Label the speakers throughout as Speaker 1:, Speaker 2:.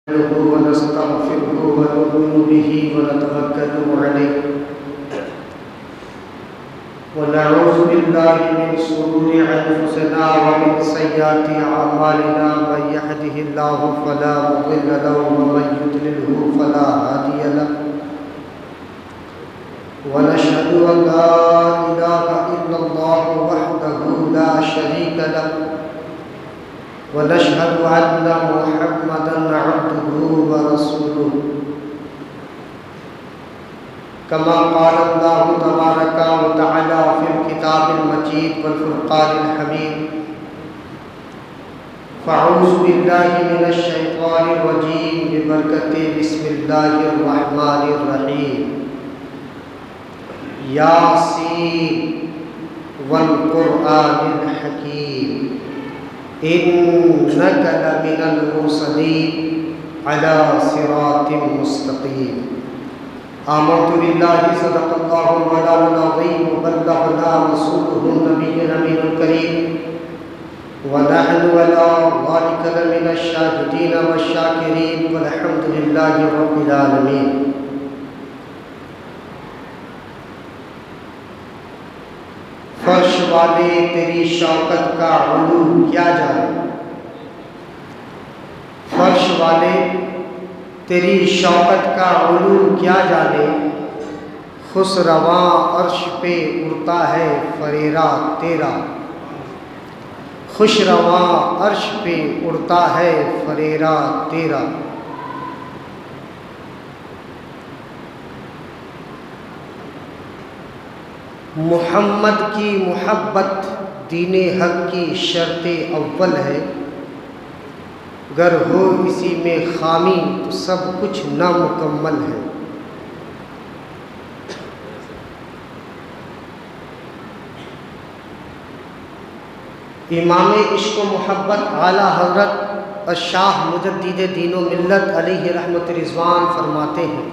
Speaker 1: نحمده ونستغفره ونؤمن به ونتوكل عليه ونعوذ بالله من شرور أنفسنا ومن سيئات أعمالنا من يهده الله فلا مضل له ومن يضلله فلا هادي له ونشهد أن لا إله إلا الله وحده لا شريك له ونشهد أن محمدًا عبده ورسوله كما قال الله تبارك وتعالى في الكتاب المجيد والفرقان الحميد فأعوذ بالله من الشيطان الرجيم ببركة بسم الله الرحمن الرحيم ياسين والقرآن الحكيم إنك لمن المرسلين على صراط مستقيم آمنت بالله صدق الله مولانا العظيم وبلغنا رسوله النبي الأمين الكريم ونحن على ذلك لمن الشاهدين والشاكرين والحمد لله رب العالمين. فرش والے تیری شوکت کا علو کیا جانے، فرش والے تیری شوکت کا علو کیا جانے، خسرواں عرش پہ اڑتا ہے فریرا تیرا، خوش رواں عرش پہ اڑتا ہے فریرا تیرا. محمد کی محبت دین حق کی شرط اول ہے، گر ہو اسی میں خامی تو سب کچھ نامکمل ہے. امام عشق و محبت اعلیٰ حضرت الشاہ مجدد دین و ملت علیہ رحمت رضوان فرماتے ہیں،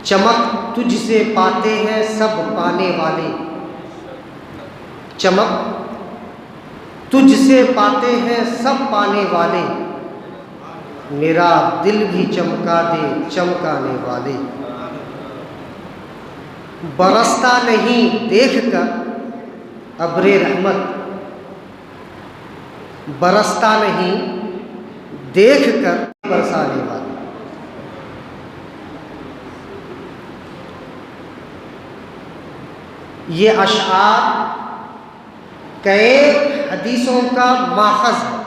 Speaker 1: چمک تجھ سے پاتے ہیں سب پانے والے، چمک تجھ سے پاتے ہیں سب پانے والے، میرا دل بھی چمکا دے چمکانے والے. برستا نہیں دیکھ کر ابر رحمت، برستا نہیں دیکھ کر برسانے والے. یہ اشعار کئی حدیثوں کا ماخذ ہے.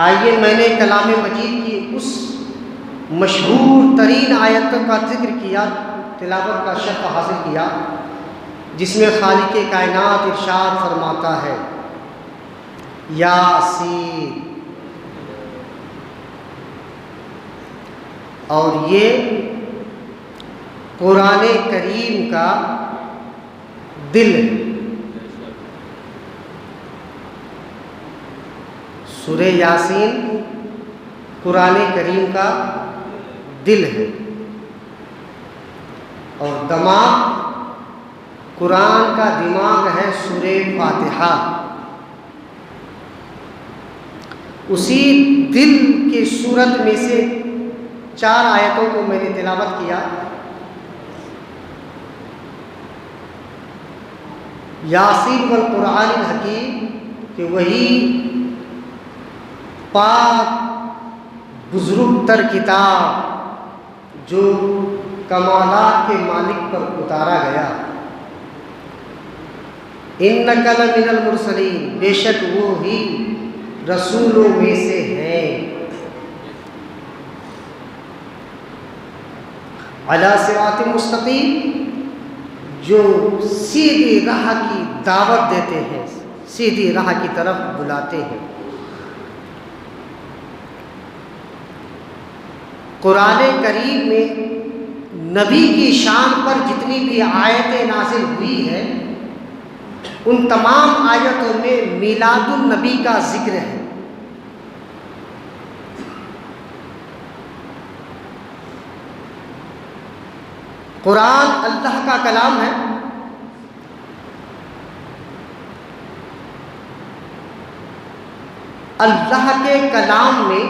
Speaker 1: آئیے میں نے کلام مجید کی اس مشہور ترین آیتوں کا ذکر کیا، تلاوت کا شرف حاصل کیا، جس میں خالق کائنات ارشاد فرماتا ہے یاسین، اور یہ قرآن کریم کا دل ہے. سورہ یاسین قرآن کریم کا دل ہے، اور دماغ قرآن کا دماغ ہے سورہ فاتحہ. اسی دل کے صورت میں سے 4 آیتوں کو میں نے تلاوت کیا. یاسین والقرآن الحکیم کہ وہی پاک بزرگ تر کتاب جو کمالات کے مالک پر اتارا گیا. انک لمن المرسلین، بے شک وہ ہی رسولوں میں سے ہیں. علی صراط مستقیم، جو سیدھی راہ کی دعوت دیتے ہیں، سیدھی راہ کی طرف بلاتے ہیں. قرآن کریم میں نبی کی شان پر جتنی بھی آیتیں نازل ہوئی ہیں، ان تمام آیتوں میں میلاد النبی کا ذکر ہے. قرآن اللہ کا کلام ہے، اللہ کے کلام میں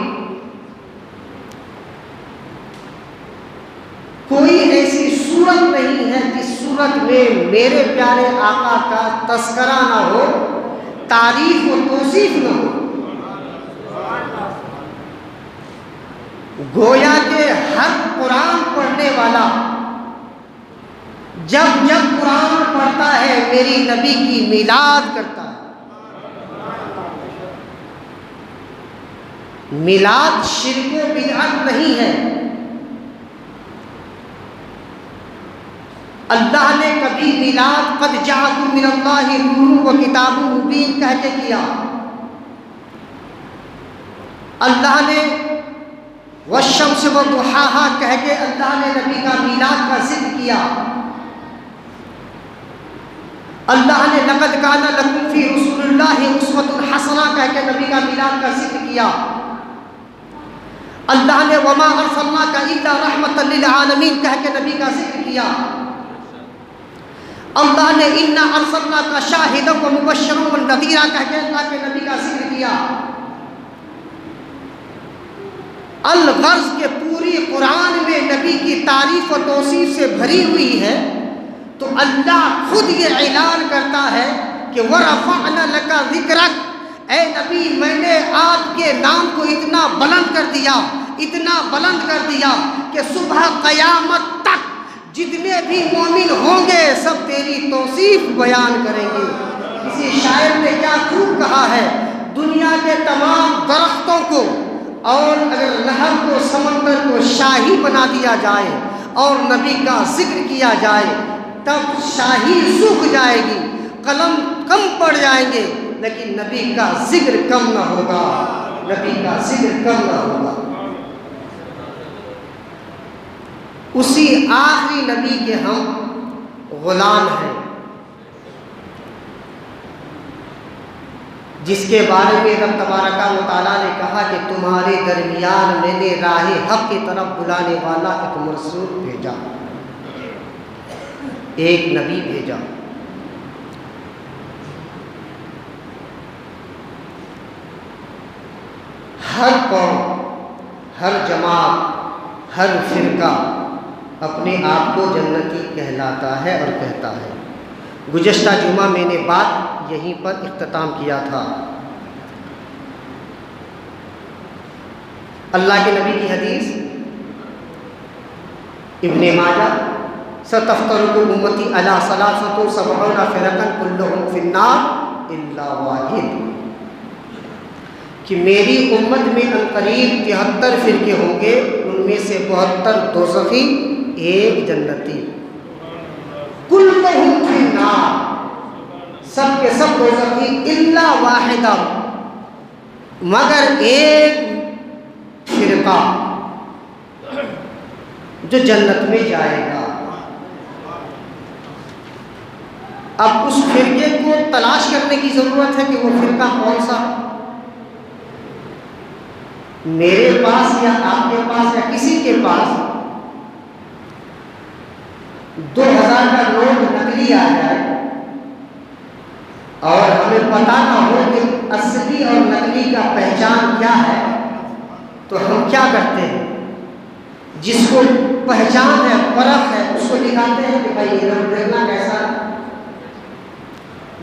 Speaker 1: کوئی ایسی صورت نہیں ہے جس صورت میں میرے پیارے آقا کا تذکرہ نہ ہو، تعریف و توصیف نہ ہو۔ گویا کہ ہر قرآن پڑھنے والا جب جب قرآن پڑھتا ہے میری نبی کی میلاد کرتا ہے۔ میلاد شرک و بدعت نہیں ہے۔ اللہ نے کبھی میلاد قد جاءکم من اللہ نور و کتاب مبین کہہ کے کیا، اللہ نے والشمس وضحاها کہہ کے اللہ نے نبی کا میلاد کا ذکر کیا، اللہ نے لقد کان لکم فی رسول اللہ اسوۃ حسنہ کہہ کے نبی کا میلاد کا ذکر کیا، اللہ نے وما ارسلناک الا رحمۃ للعالمین کہہ کے نبی کا ذکر کیا، اللہ نے انا ارسلناک شاہدا ومبشرا ونذیرا کہہ کے اللہ کے نبی کا ذکر کیا۔ الغرض کے پوری قرآن میں نبی کی تعریف و توصیف سے بھری ہوئی ہے، تو اللہ خود یہ اعلان کرتا ہے کہ وَرَفَعْنَا لَكَ ذِكْرَكَ، اے نبی میں نے آپ کے نام کو اتنا بلند کر دیا، اتنا بلند کر دیا کہ صبح قیامت تک جتنے بھی مومن ہوں گے سب تیری توصیف بیان کریں گے۔ کسی شاعر نے کیا خوب کہا ہے، دنیا کے تمام درختوں کو اور اگر نہر کو سمندر کو شاہی بنا دیا جائے اور نبی کا ذکر کیا جائے تب شاہی سوکھ جائے گی، قلم کم پڑ جائیں گے، لیکن نبی کا ذکر کم نہ ہوگا، نبی کا ذکر کم نہ ہوگا۔ اسی آخری نبی کے ہم غلام ہیں، جس کے بارے میں رب تبارک و تعالیٰ نے کہا کہ تمہارے درمیان میں نے راہ حق کی طرف بلانے والا ایک مرسول بھیجا، ایک نبی بھیجا۔ ہر قوم، ہر جماعت، ہر فرقہ اپنے آپ کو جنتی کہلاتا ہے اور کہتا ہے۔ گزشتہ جمعہ میں نے بات یہیں پر اختتام کیا تھا۔ اللہ کے نبی کی حدیث ابن ماجہ ستفترق امتی علی ثلاثۃ وسبعون فرقا کلہم فی النار الا واحد، کہ میری امت میں عنقریب 73 فرقے ہوں گے، ان میں سے 72 دوزخی، ایک جنتی۔ کلہم فی النار، سب کے سب دوزخی، الا واحدہ، مگر ایک فرقہ جو جنت میں جائے گا۔ اب اس فرقے کو تلاش کرنے کی ضرورت ہے کہ وہ فرقہ کون سا ہے۔ میرے پاس یا آپ کے پاس یا کسی کے پاس 2000 کا نوٹ نقلی آ جائے اور ہمیں پتہ نہ ہو کہ اصلی اور نقلی کا پہچان کیا ہے، تو ہم کیا کرتے ہیں؟ جس کو پہچان ہے، پرکھ ہے، اس کو دکھاتے ہیں کہ بھائی یہ دیکھنا کیسا ہے۔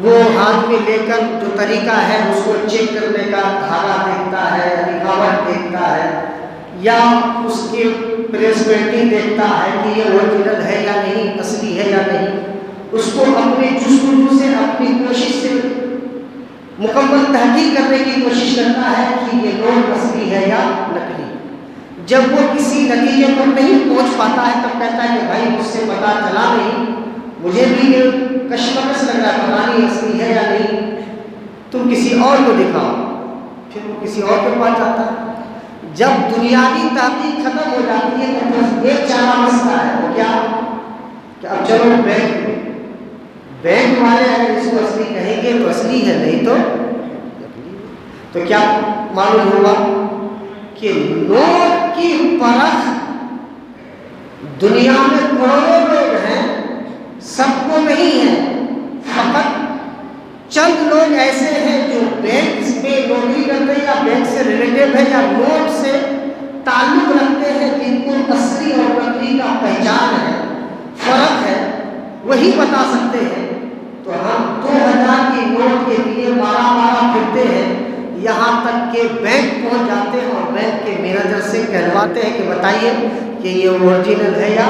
Speaker 1: وہ ہاتھ میں لے کر جو طریقہ ہے اس کو چیک کرنے کا، دھاگا دیکھتا ہے، لکھاوٹ دیکھتا ہے، یا اس کی پریس پینٹنگ دیکھتا ہے کہ یہ اوریجنل ہے یا نہیں، اصلی ہے یا نہیں، اس کو اپنے جستجو سے، اپنی کوشش سے مکمل تحقیق کرنے کی کوشش کرتا ہے کہ یہ نوٹ اصلی ہے یا نقلی۔ جب وہ کسی نتیجے پر نہیں پہنچ پاتا ہے تب کہتا ہے کہ بھائی مجھ سے پتہ چلا نہیں، مجھے بھی یہ کشمکش لگ رہا ہے، پتہ نہیں اصلی ہے یا نہیں، تم کسی اور کو دکھاؤ۔ پھر وہ کسی اور کے پاس جاتا ہے۔ جب دنیاوی تحقیق ختم ہو جاتی ہے تو بس ایک چارہ مسئلہ ہے، وہ کیا کہ اب چلو بینک والے اگر اس کو اصلی کہیں گے تو اصلی ہے، نہیں تو نقلی۔ تو کیا معلوم ہوا کہ نوٹ کی پرکھ دنیا میں کروڑوں لوگ ہیں، سب کو نہیں ہے، فقط چند لوگ ایسے ہیں جو بینک میں نوکری کرتے ہیں یا کہ بینک پہنچ جاتے ہیں اور بینک کے مینیجر سے کہلواتے ہیں کہ بتائیے کہ یہ اوریجنل ہے یا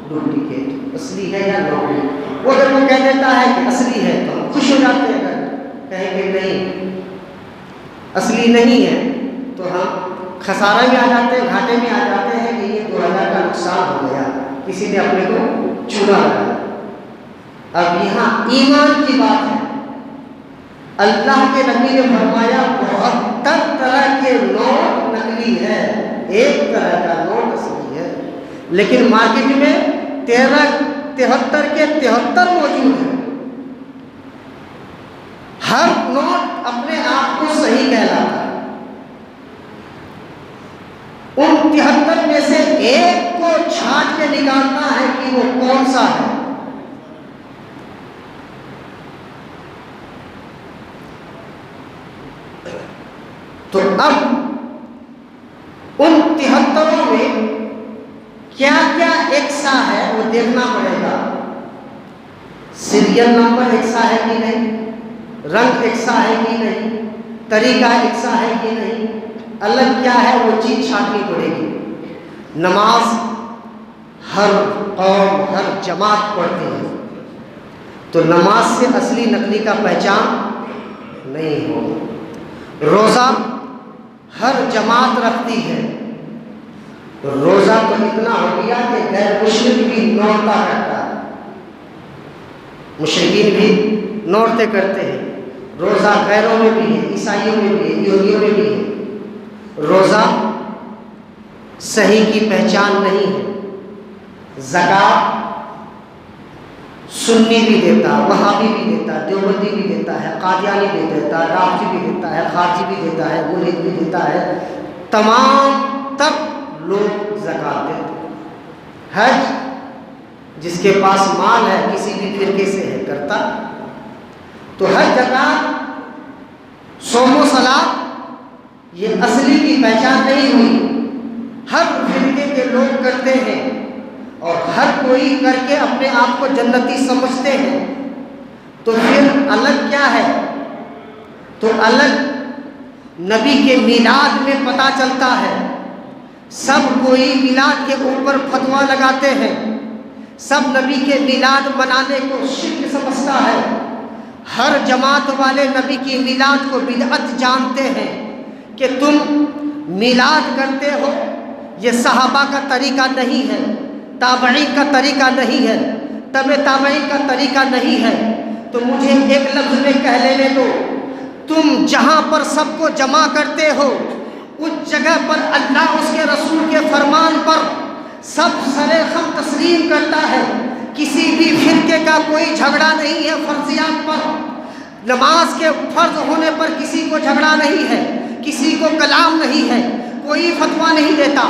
Speaker 1: ڈپلیکیٹ، اصلی ہے یا نقلی۔ وہ اگر وہ کہہ دیتا ہے کہ اصلی ہے تو ہم خوش ہو جاتے ہیں، اگر کہیں کہ نہیں اصلی نہیں ہے تو ہم خسارہ میں آ جاتے ہیں، گھاٹے میں آ جاتے ہیں کہ یہ 2000 کا نقصان ہو گیا، کسی نے اپنے کو چورا لگایا۔ اب یہاں ایمان کی بات ہے، اللہ کے نبی نے فرمایا 72 طرح کے نوٹ نقلی ہے، ایک طرح کا نوٹ اصلی ہے، لیکن مارکیٹ میں 73 کے 73 موجود ہیں۔ ہر نوٹ اپنے آپ کو صحیح کہلاتا ہے، ان 73 میں سے ایک کو چھانٹ کے نکالنا ہے کہ وہ کون سا ہے۔ تو اب ان 73 میں کیا کیا ایکسا ہے وہ دیکھنا پڑے گا۔ سیریل نمبر ایکسا ہے کہ نہیں، رنگ ایکسا ہے کہ نہیں، طریقہ ایکسا ہے کہ نہیں، الگ کیا ہے وہ چیز چھانٹنی پڑے گی۔ نماز ہر قوم ہر جماعت پڑھتی ہے، تو نماز سے اصلی نقلی کا پہچان نہیں ہوگا۔ روزہ ہر جماعت رکھتی ہے، تو روزہ تو اتنا ہو گیا کہ غیر مشرک بھی نوڑتا کرتا ہے، مشرکین بھی نوڑتے کرتے ہیں۔ روزہ غیروں میں بھی ہے، عیسائیوں میں بھی ہے، یہودیوں میں بھی ہے۔ روزہ صحیح کی پہچان نہیں ہے۔ زکوٰۃ سنی بھی دیتا ہے، وہابی بھی دیتا ہے، دیوبندی بھی دیتا ہے، قادیانی بھی دیتا ہے، رافضی بھی دیتا ہے، خارجی بھی دیتا ہے، ملحد بھی دیتا ہے، تمام تک لوگ زکوٰۃ دیتے ہیں۔ حج جس کے پاس مال ہے کسی بھی فرقے سے ہے کرتا، تو حج زکوٰۃ صوم و صلاۃ یہ اصلی کی پہچان نہیں ہوئی، ہر فرقے کے لوگ کرتے ہیں اور ہر کوئی کر کے اپنے آپ کو جنتی سمجھتے ہیں، تو پھر الگ کیا ہے؟ تو الگ نبی کے میلاد میں پتہ چلتا ہے، سب کوئی میلاد کے اوپر فتویٰ لگاتے ہیں، سب نبی کے میلاد منانے کو شرک سمجھتا ہے، ہر جماعت والے نبی کی میلاد کو بدعت جانتے ہیں کہ تم میلاد کرتے ہو، یہ صحابہ کا طریقہ نہیں ہے، تابعین کا طریقہ نہیں ہے، تبع تابعین کا طریقہ نہیں ہے۔ تو مجھے ایک لفظ میں کہہ لینے دو، تم جہاں پر سب کو جمع کرتے ہو اس جگہ پر اللہ اس کے رسول کے فرمان پر سب سر خم تسلیم کرتا ہے، کسی بھی فرقے کا کوئی جھگڑا نہیں ہے، فرضیات پر نماز کے فرض ہونے پر کسی کو جھگڑا نہیں ہے، کسی کو کلام نہیں ہے، کوئی فتویٰ نہیں دیتا،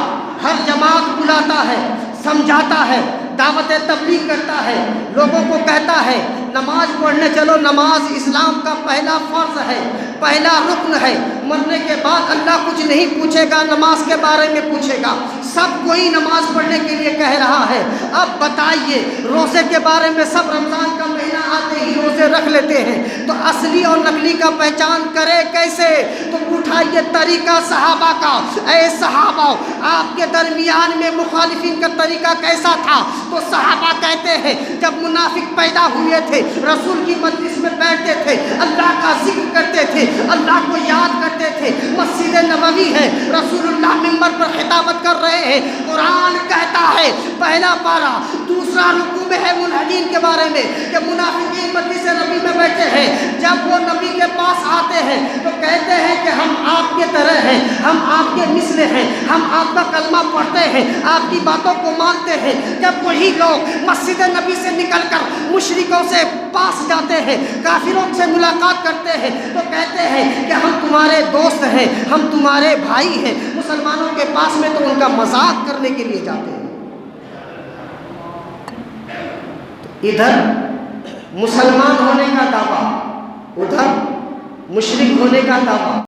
Speaker 1: ہر جماعت بلاتا ہے، سمجھاتا ہے، دعوت تبلیغ کرتا ہے، لوگوں کو کہتا ہے نماز پڑھنے چلو، نماز اسلام کا پہلا فرض ہے، پہلا رکن ہے، مرنے کے بعد اللہ کچھ نہیں پوچھے گا، نماز کے بارے میں پوچھے گا، سب کوئی نماز پڑھنے کے لیے کہہ رہا ہے۔ اب بتائیے روزے کے بارے میں سب رمضان کا مہینہ آتے ہی روزے رکھ لیتے ہیں، تو اصلی اور نقلی کا پہچان کرے کیسے؟ تو اٹھائیے طریقہ صحابہ کا، اے صحابہ آپ کے درمیان میں مخالفین کا طریقہ کیسا تھا؟ تو صحابہ کہتے ہیں جب منافق پیدا ہوئے تھے رسول کی مجلس میں بیٹھتے تھے، اللہ کا ذکر کرتے تھے، اللہ کو یاد کرتے تھے، مسجد نبوی ہے، رسول اللہ منبر پر خطابت کر رہے ہیں، قرآن کہتا ہے پہلا پارہ دوسرا رکوع میں ہے ملحدین کے بارے میں کہ منافقین مجلس نبی میں بیٹھے ہیں، جب وہ نبی کے پاس آتے ہیں تو کہتے ہیں کہ ہم آپ کے طرح ہیں، ہم آپ کے مثل ہیں، ہم آپ کا کلمہ پڑھتے ہیں، آپ کی باتوں کو مانتے ہیں۔ جب وہی لوگ مسجد نبی سے نکل کر مشرکوں سے پاس جاتے ہیں، کافروں سے ملاقات کرتے ہیں، تو کہتے ہیں کہ ہم تمہارے دوست ہیں، ہم تمہارے بھائی ہیں، مسلمانوں کے پاس میں تو ان کا مذاق کرنے کے لیے جاتے ہیں۔ ادھر مسلمان ہونے کا دعویٰ، ادھر مشرک ہونے کا دعویٰ۔